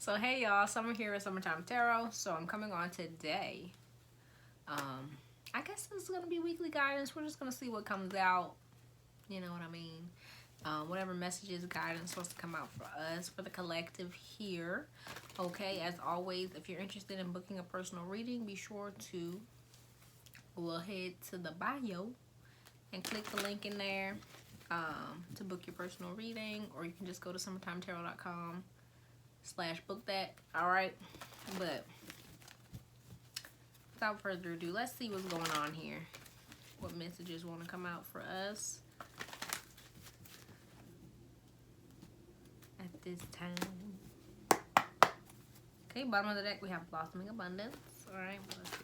So hey y'all, Summer here with Summertime Tarot. So I'm coming on today. I guess this is gonna be weekly guidance. We're just gonna see what comes out. You know what I mean? Whatever messages, guidance supposed to come out for us, for the collective here. Okay, as always, if you're interested in booking a personal reading, be sure to head to the bio and click the link in there to book your personal reading, or you can just go to summertimetarot.com/book that. All right, but without further ado, let's see what's going on here. What messages want to come out for us at this time? Okay, bottom of the deck we have Blossoming Abundance. All right, let's see.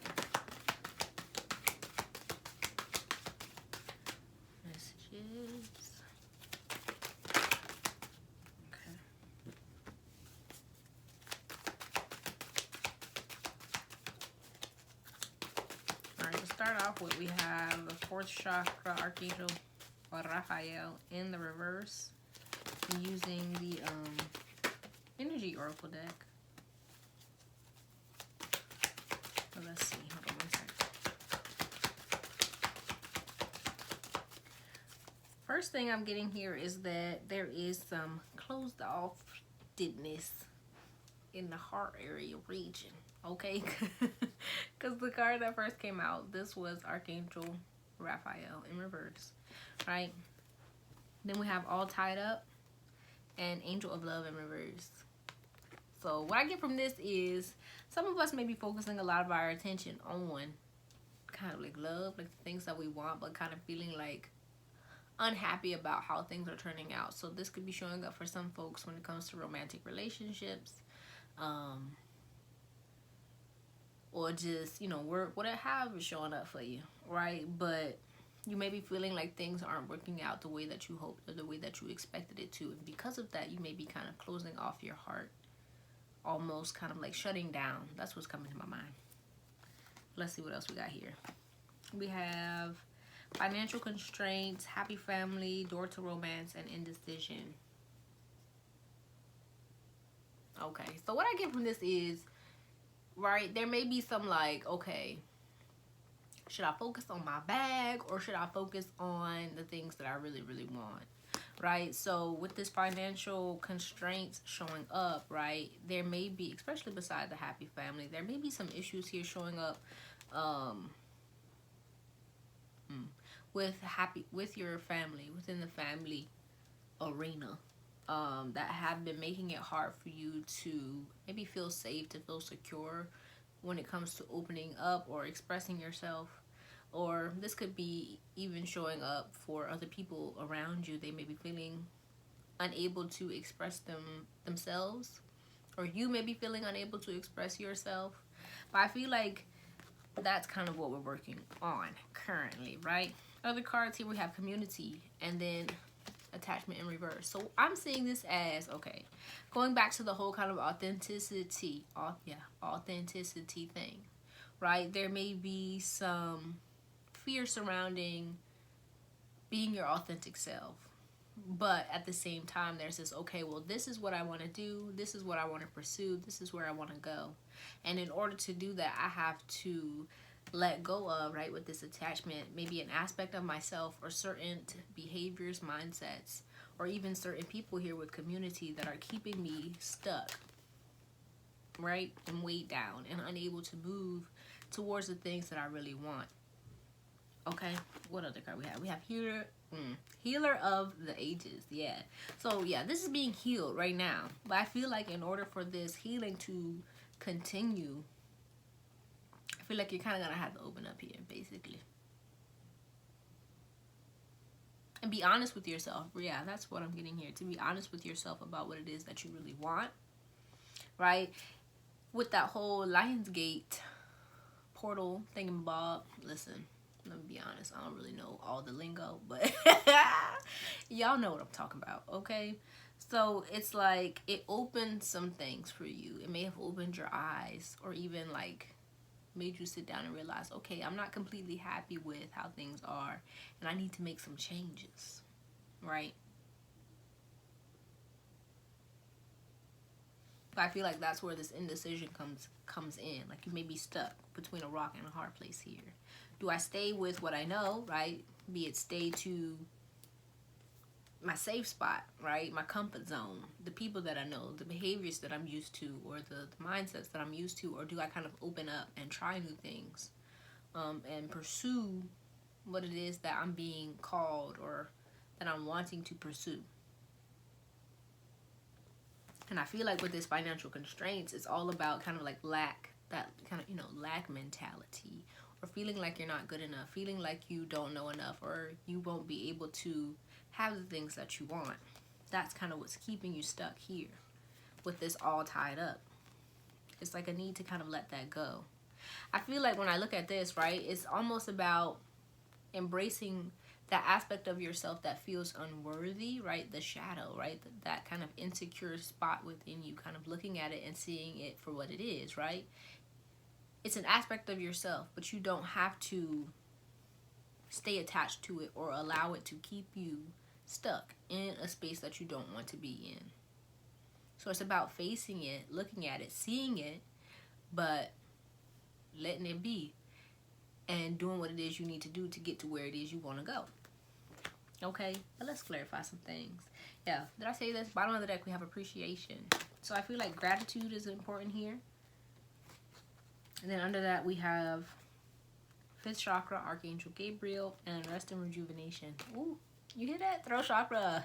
Messages. Okay. Alright, to start off with, we have the 4th chakra Archangel Raphael in the reverse, using the Energy Oracle deck. So let's see. Hold on one second. First thing I'm getting here is that there is some closed offedness in the heart area region. Okay, because the card that first came out, this was Archangel Raphael in reverse, right? Then we have All Tied Up and Angel of Love in reverse. So what I get from this is some of us may be focusing a lot of our attention on kind of like love, like the things that we want, but kind of feeling like unhappy about how things are turning out. So this could be showing up for some folks when it comes to romantic relationships, or just, you know, work, whatever, however showing up for you, right? But you may be feeling like things aren't working out the way that you hoped or the way that you expected it to, and because of that you may be kind of closing off your heart, almost kind of like shutting down. That's what's coming to my mind. Let's see what else we got here. We have financial constraints, happy family, door to romance, and indecision. Okay, so what I get from this is, right, there may be some like, okay, should I focus on my bag or should I focus on the things that I really, really want, right? So with this financial constraints showing up, right, there may be, especially beside the happy family, there may be some issues here showing up with your family, within the family arena, that have been making it hard for you to maybe feel safe, to feel secure when it comes to opening up or expressing yourself. Or this could be even showing up for other people around you. They may be feeling unable to express themselves, or you may be feeling unable to express yourself. But I feel like that's kind of what we're working on currently, right? Other cards here, we have community and then attachment in reverse. So I'm seeing this as, okay, going back to the whole kind of authenticity thing, right? There may be some fear surrounding being your authentic self, but at the same time there's this, okay, well, this is what I want to do, this is what I want to pursue, this is where I want to go, and in order to do that I have to let go of, right, with this attachment, maybe an aspect of myself or certain behaviors, mindsets, or even certain people here with community that are keeping me stuck, right, and weighed down and unable to move towards the things that I really want. Okay, what other card we have? We have Healer of the Ages. Yeah, so yeah, this is being healed right now, but I feel like in order for this healing to continue, I feel like you're kind of gonna have to open up here, basically, and be honest with yourself. Yeah, that's what I'm getting here, to be honest with yourself about what it is that you really want, right? With that whole Lionsgate portal thingamabob, listen, let me be honest, I don't really know all the lingo, but y'all know what I'm talking about, okay? So it's like it opened some things for you. It may have opened your eyes, or even like made you sit down and realize, okay, I'm not completely happy with how things are, and I need to make some changes, right? I feel like that's where this indecision comes in. Like you may be stuck between a rock and a hard place here. Do I stay with what I know, right? Be it stay to my safe spot, right? My comfort zone, the people that I know, the behaviors that I'm used to, or the mindsets that I'm used to, or do I kind of open up and try new things, and pursue what it is that I'm being called or that I'm wanting to pursue? And I feel like with this financial constraints, it's all about kind of like lack, that kind of, lack mentality, or feeling like you're not good enough, feeling like you don't know enough, or you won't be able to have the things that you want. That's kind of what's keeping you stuck here with this all tied up. It's like a need to kind of let that go. I feel like when I look at this, right, it's almost about embracing that aspect of yourself that feels unworthy, right? The shadow, right? That kind of insecure spot within you, kind of looking at it and seeing it for what it is, right? It's an aspect of yourself, but you don't have to stay attached to it or allow it to keep you stuck in a space that you don't want to be in. So it's about facing it, looking at it, seeing it, but letting it be and doing what it is you need to do to get to where it is you want to go. Okay, but let's clarify some things. Yeah, did I say this? Bottom of the deck, we have appreciation. So I feel like gratitude is important here. And then under that, we have 5th chakra, Archangel Gabriel, and rest and rejuvenation. Ooh, you hear that? Throat chakra.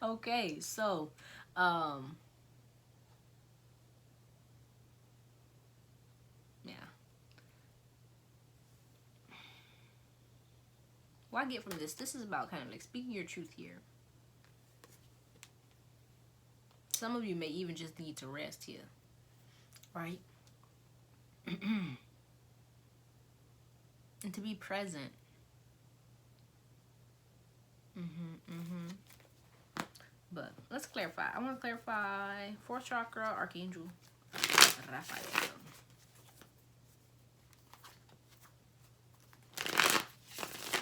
Okay, so, yeah. What I get from this is about kind of like speaking your truth here. Some of you may even just need to rest here, right? And to be present. But let's clarify. I want to clarify 4th chakra, Archangel Raphael.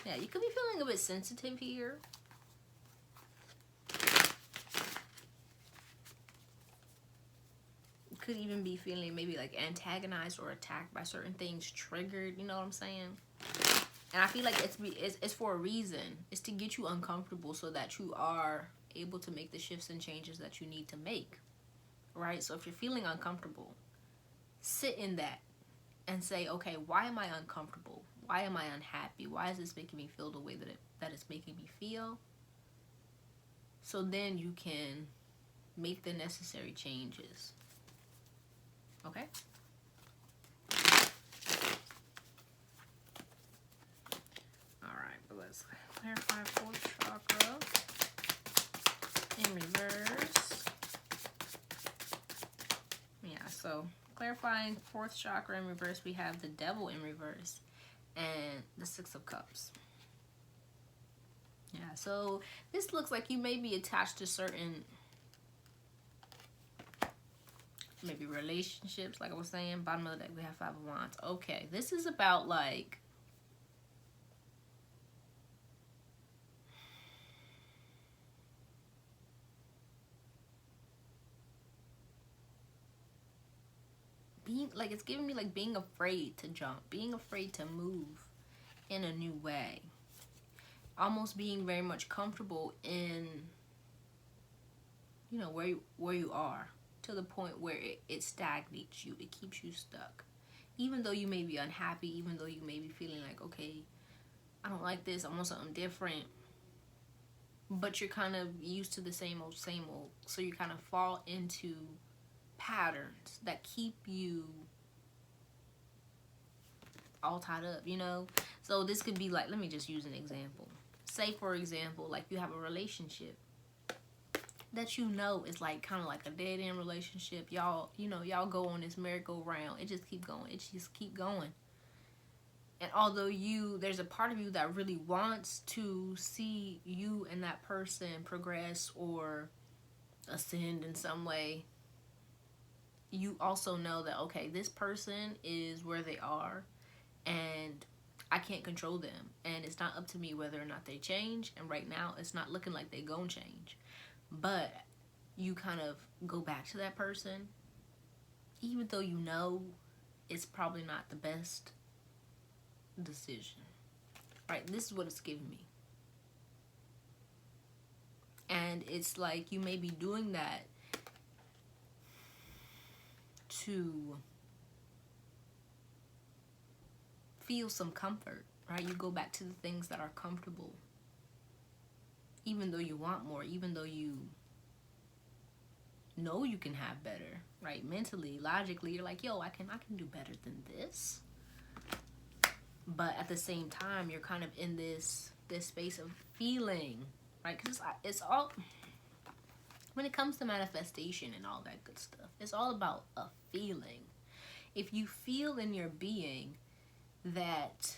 Yeah, you could be feeling a bit sensitive here. You could even be feeling maybe like antagonized or attacked by certain things, triggered, you know what I'm saying? And I feel like it's for a reason. It's to get you uncomfortable so that you are able to make the shifts and changes that you need to make, right? So if you're feeling uncomfortable, sit in that and say, okay, why am I uncomfortable? Why am I unhappy? Why is this making me feel the way that it's making me feel? So then you can make the necessary changes. Okay? Alright, but let's clarify 4th chakra in reverse. Yeah, so clarifying 4th chakra in reverse, we have the Devil in reverse and the 6 of Cups. Yeah, so this looks like you may be attached to certain maybe relationships, like I was saying. Bottom of the deck, we have 5 of Wands. Okay, this is about like being, like, it's giving me like being afraid to jump, being afraid to move in a new way, almost being very much comfortable in, you know, where you are, to the point where it stagnates you, it keeps you stuck, even though you may be unhappy, even though you may be feeling like, okay, I don't like this, I want something different, but you're kind of used to the same old, so you kind of fall into patterns that keep you all tied up, you know? So this could be like, let me just use an example. Say, for example, like you have a relationship that you know is like kind of like a dead-end relationship. Y'all, you know, y'all go on this merry-go-round. It just keep going. It just keep going. And although there's a part of you that really wants to see you and that person progress or ascend in some way, you also know that, okay, this person is where they are and I can't control them, and it's not up to me whether or not they change, and right now it's not looking like they gonna change. But you kind of go back to that person, even though you know it's probably not the best decision. Right? This is what it's giving me. And it's like you may be doing that to feel some comfort, right? You go back to the things that are comfortable, even though you want more, even though you know you can have better, right? Mentally, logically, you're like, yo, I can do better than this. But at the same time, you're kind of in this space of feeling, right? Because it's all, when it comes to manifestation and all that good stuff, it's all about a feeling. If you feel in your being that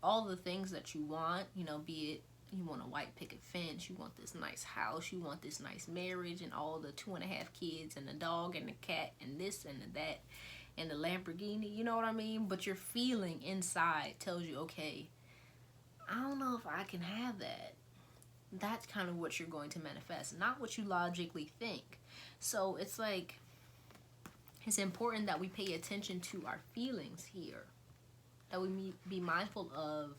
all the things that you want, you know, be it you want a white picket fence, you want this nice house, you want this nice marriage, and all the 2.5 kids, and the dog, and the cat, and this, and that, and the Lamborghini, you know what I mean? But your feeling inside tells you, okay, I don't know if I can have that. That's kind of what you're going to manifest, not what you logically think. So it's like, it's important that we pay attention to our feelings here, that we be mindful of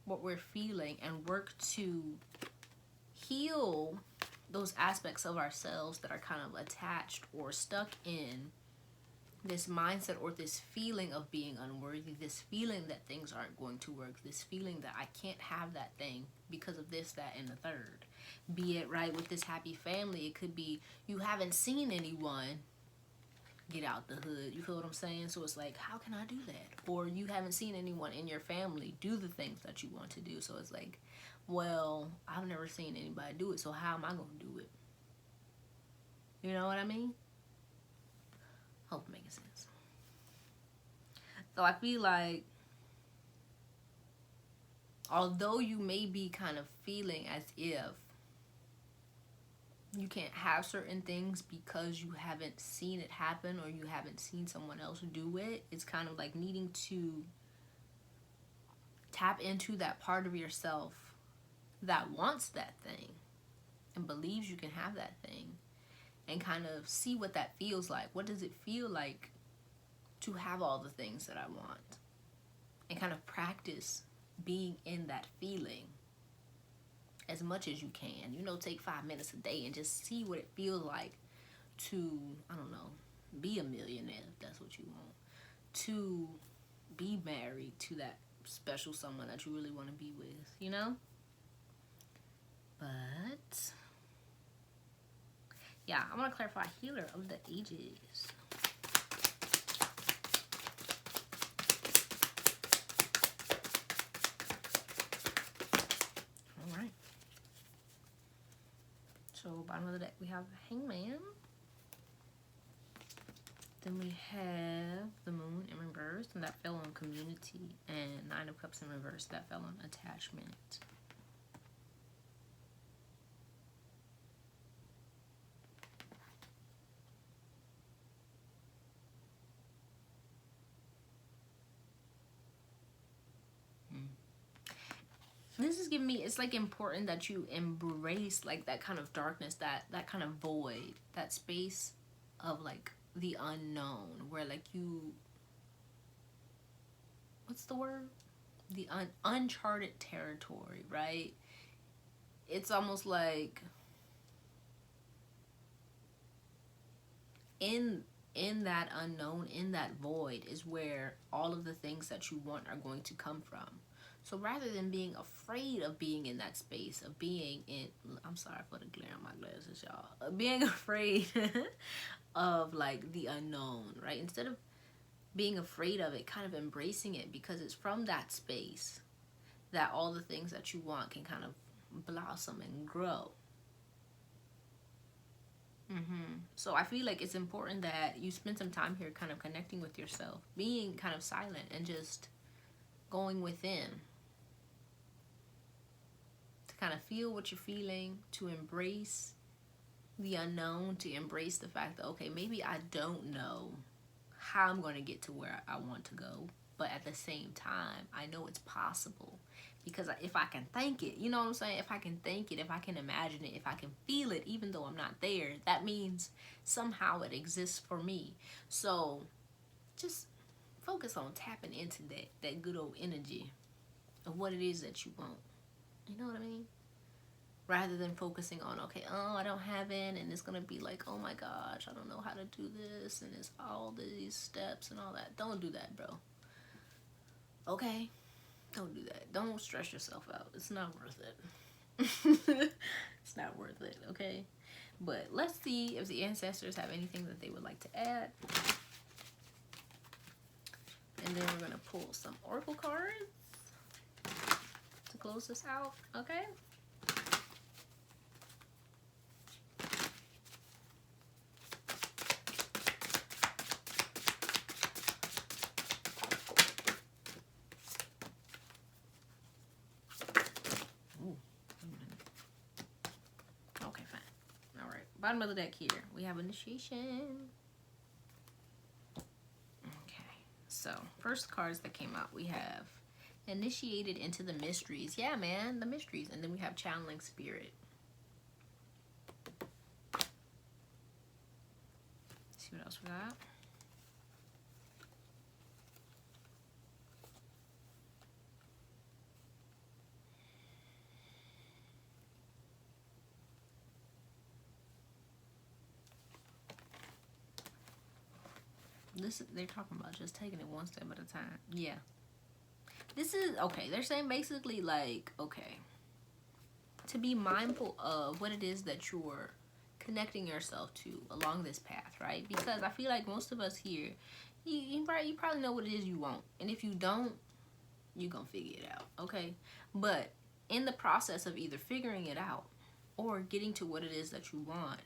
what we're feeling and work to heal those aspects of ourselves that are kind of attached or stuck in this mindset or this feeling of being unworthy, this feeling that things aren't going to work, this feeling that I can't have that thing because of this, that, and the third. Be it, right, with this happy family, it could be you haven't seen anyone get out the hood, you feel what I'm saying? So it's like, how can I do that? Or you haven't seen anyone in your family do the things that you want to do. So it's like, well, I've never seen anybody do it, so how am I going to do it? You know what I mean? Hope it makes sense. So I feel like, although you may be kind of feeling as if you can't have certain things because you haven't seen it happen or you haven't seen someone else do it, it's kind of like needing to tap into that part of yourself that wants that thing and believes you can have that thing, and kind of see what that feels like. What does it feel like to have all the things that I want? And kind of practice being in that feeling as much as you can. You know, take 5 minutes a day and just see what it feels like to, I don't know, be a millionaire if that's what you want. To be married to that special someone that you really want to be with, you know? But yeah, I want to clarify healer of the ages. All right. So bottom of the deck we have Hangman. Then we have the Moon in reverse, and that fell on community, and 9 of Cups in reverse, that fell on attachment. This is giving me, it's like important that you embrace like that kind of darkness, that kind of void, that space of like the unknown, where like you, what's the word? The uncharted territory, right? It's almost like in that unknown, in that void is where all of the things that you want are going to come from. So rather than being afraid of being in that space, of being in, I'm sorry for the glare on my glasses, y'all. Being afraid of like the unknown, right? Instead of being afraid of it, kind of embracing it, because it's from that space that all the things that you want can kind of blossom and grow. So I feel like it's important that you spend some time here kind of connecting with yourself, being kind of silent and just going within. Kind of feel what you're feeling, to embrace the unknown, to embrace the fact that, okay, maybe I don't know how I'm going to get to where I want to go. but at the same time, I know it's possible. Because if I can think it, you know what I'm saying? If I can think it, if I can imagine it, if I can feel it, even though I'm not there, that means somehow it exists for me. So just focus on tapping into that good old energy of what it is that you want. You know what I mean? Rather than focusing on, okay, oh, I don't have it, and it's gonna be like, oh my gosh, I don't know how to do this, and it's all these steps and all that. Don't do that, bro. Okay? Don't do that. Don't stress yourself out. It's not worth it. It's not worth it, okay? But let's see if the ancestors have anything that they would like to add. And then we're going to pull some oracle cards to close this out, okay? Bottom of the deck here, we have initiation. Okay, so first cards that came out, we have initiated into the mysteries. Yeah, man, the mysteries. And then we have channeling spirit. See what else we got? They're talking about just taking it one step at a time. Yeah. This is, okay, they're saying basically like, okay, to be mindful of what it is that you're connecting yourself to along this path, right? Because I feel like most of us here, you probably know what it is you want. And if you don't, you're going to figure it out, okay? But in the process of either figuring it out or getting to what it is that you want,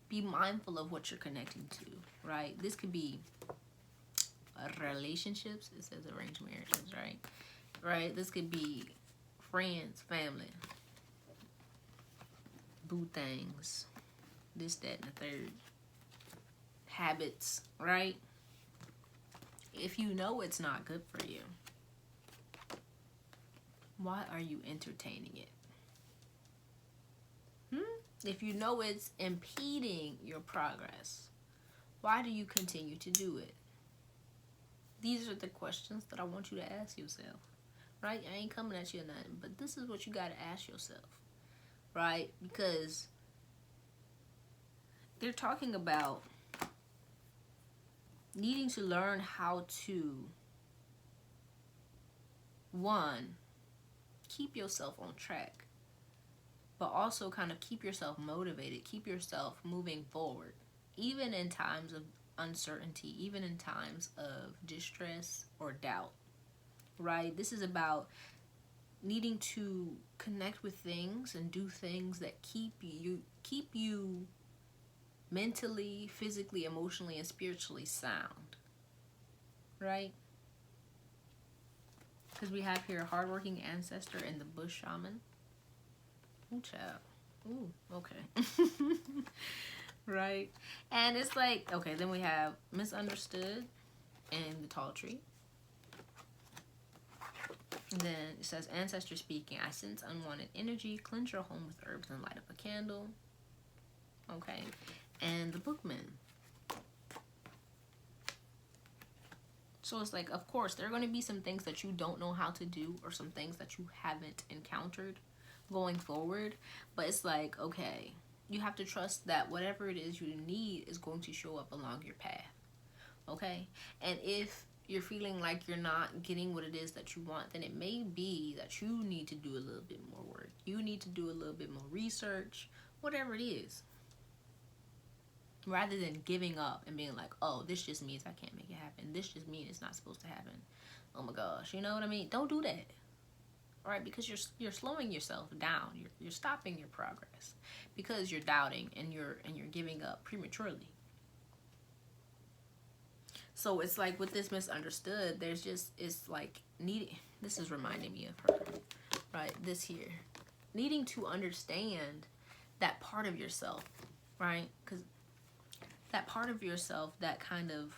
be mindful of what you're connecting to, right? This could be relationships. It says arranged marriages, right? Right? This could be friends, family, boo things, this, that, and the third. Habits, right? If you know it's not good for you, why are you entertaining it? If you know it's impeding your progress, why do you continue to do it? These are the questions that I want you to ask yourself, right? I ain't coming at you or nothing, but this is what you got to ask yourself, right? Because they're talking about needing to learn how to, one, keep yourself on track, but also kind of keep yourself motivated, keep yourself moving forward, even in times of uncertainty, even in times of distress or doubt, right? This is about needing to connect with things and do things that keep you mentally, physically, emotionally, and spiritually sound, right? Because we have here a hardworking ancestor and the bush shaman. Ooh, child. Ooh, okay. Right? And it's like, okay, then we have misunderstood and the tall tree. And then it says, ancestor speaking, I sense unwanted energy, cleanse your home with herbs and light up a candle. Okay. And the bookman. So it's like, of course, there are going to be some things that you don't know how to do or some things that you haven't encountered going forward. But it's like, okay, you have to trust that whatever it is you need is going to show up along your path. Okay? And if you're feeling like you're not getting what it is that you want, then it may be that you need to do a little bit more work. You need to do a little bit more research, whatever it is. Rather than giving up and being like, oh, this just means I can't make it happen. This just means it's not supposed to happen. Oh my gosh, you know what I mean? Don't do that. All right, because you're slowing yourself down. You're stopping your progress because you're doubting and you're giving up prematurely. So it's like with this misunderstood, there's just, it's like needing, this is reminding me of her, right? This here, needing to understand that part of yourself, right? Because that part of yourself that kind of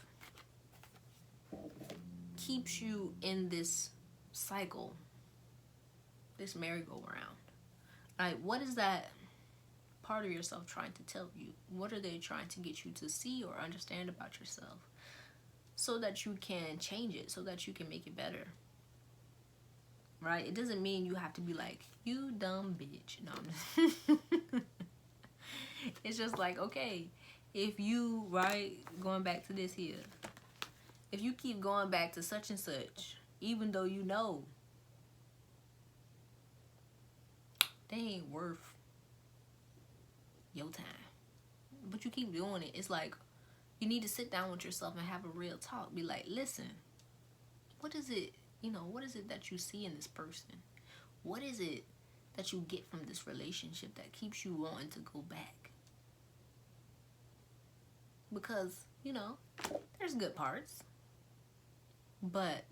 keeps you in this cycle, this merry-go-round? Like, what is that part of yourself trying to tell you? What are they trying to get you to see or understand about yourself so that you can change it, so that you can make it better? Right? It doesn't mean you have to be like, you dumb bitch. No, it's just like, okay, if you, right, going back to this here, if you keep going back to such and such, even though you know they ain't worth your time, but you keep doing it, it's like you need to sit down with yourself and have a real talk. Be like, listen, what is it, what is it that you see in this person? What is it that you get from this relationship that keeps you wanting to go back? Because, there's good parts, but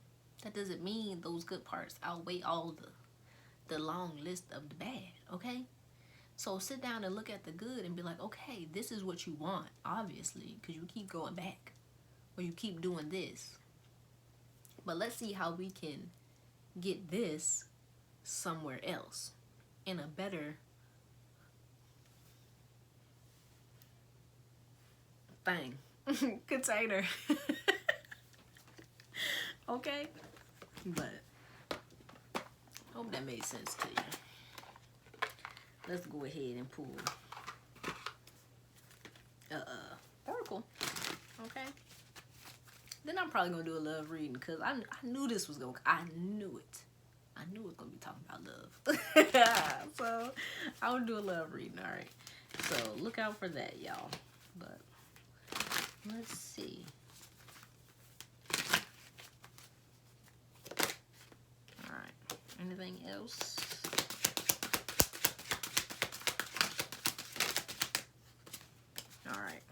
that doesn't mean those good parts outweigh all the long list of the bad, okay? So sit down and look at the good and be like, okay, this is what you want, obviously, because you keep going back or you keep doing this. But let's see how we can get this somewhere else in a better thing. Container. Okay? But hope that made sense to you. Let's go ahead and pull oracle. Okay? Then I'm probably gonna do a love reading because I knew this was gonna. I knew it. I knew it was gonna be talking about love. So I'll do a love reading. All right. So look out for that, y'all. But let's see. All right. Anything else? All right.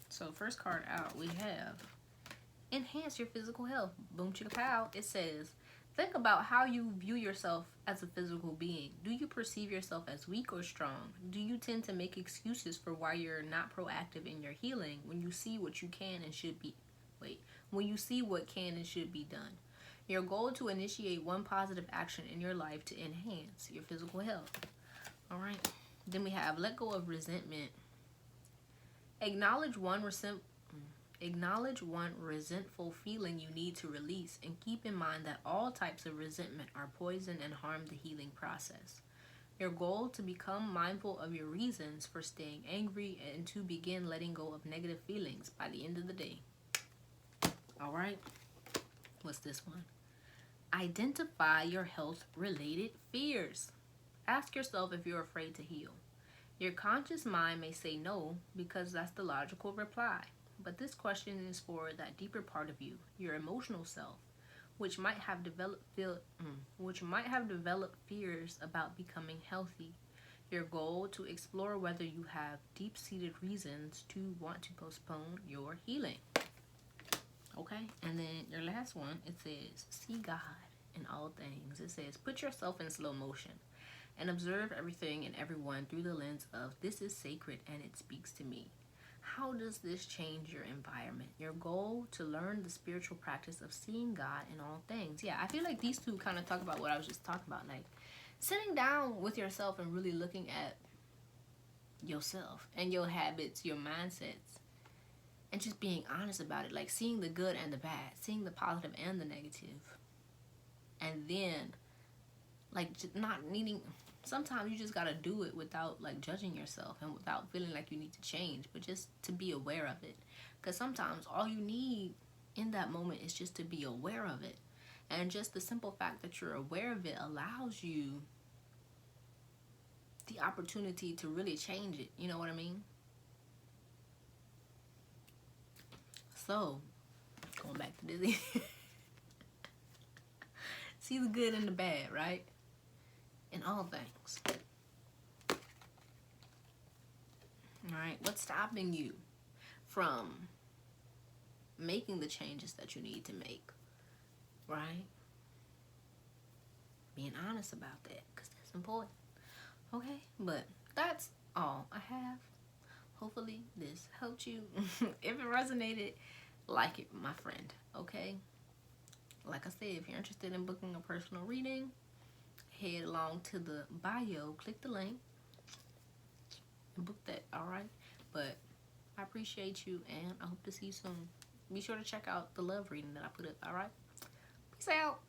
So first card out, we have enhance your physical health. Boom chicka pow. It says, think about how you view yourself as a physical being. Do you perceive yourself as weak or strong? Do you tend to make excuses for why you're not proactive in your healing when you see what you can and should be? When you see what can and should be done. Your goal to initiate one positive action in your life to enhance your physical health. All right. Then we have let go of resentment. Acknowledge one resentful feeling you need to release, and keep in mind that all types of resentment are poison and harm the healing process. Your goal to become mindful of your reasons for staying angry and to begin letting go of negative feelings by the end of the day. All right. What's this one? Identify your health-related fears. Ask yourself if you're afraid to heal. Your conscious mind may say no because that's the logical reply. But this question is for that deeper part of you, your emotional self, which might have developed fears about becoming healthy. Your goal to explore whether you have deep-seated reasons to want to postpone your healing. Okay, and then your last one, it says, see God in all things. It says, put yourself in slow motion and observe everything and everyone through the lens of this is sacred and it speaks to me. How does this change your environment? Your goal to learn the spiritual practice of seeing God in all things. Yeah, I feel like these two kind of talk about what I was just talking about. Like sitting down with yourself and really looking at yourself and your habits, your mindsets, and just being honest about it. Like seeing the good and the bad, seeing the positive and the negative. And then like just not needing, sometimes you just gotta do it without like judging yourself and without feeling like you need to change, but just to be aware of it. Because sometimes all you need in that moment is just to be aware of it. And just the simple fact that you're aware of it allows you the opportunity to really change it. You know what I mean? So, going back to Disney. See the good and the bad, right? In all things. Alright, what's stopping you from making the changes that you need to make? Right? Being honest about that, because that's important. Okay, but that's all I have. Hopefully this helped you. If it resonated, like it, my friend. Okay? like I said, if you're interested in booking a personal reading, head along to the bio, click the link, and book that, alright? But I appreciate you, and I hope to see you soon. Be sure to check out the love reading that I put up, alright? Peace out.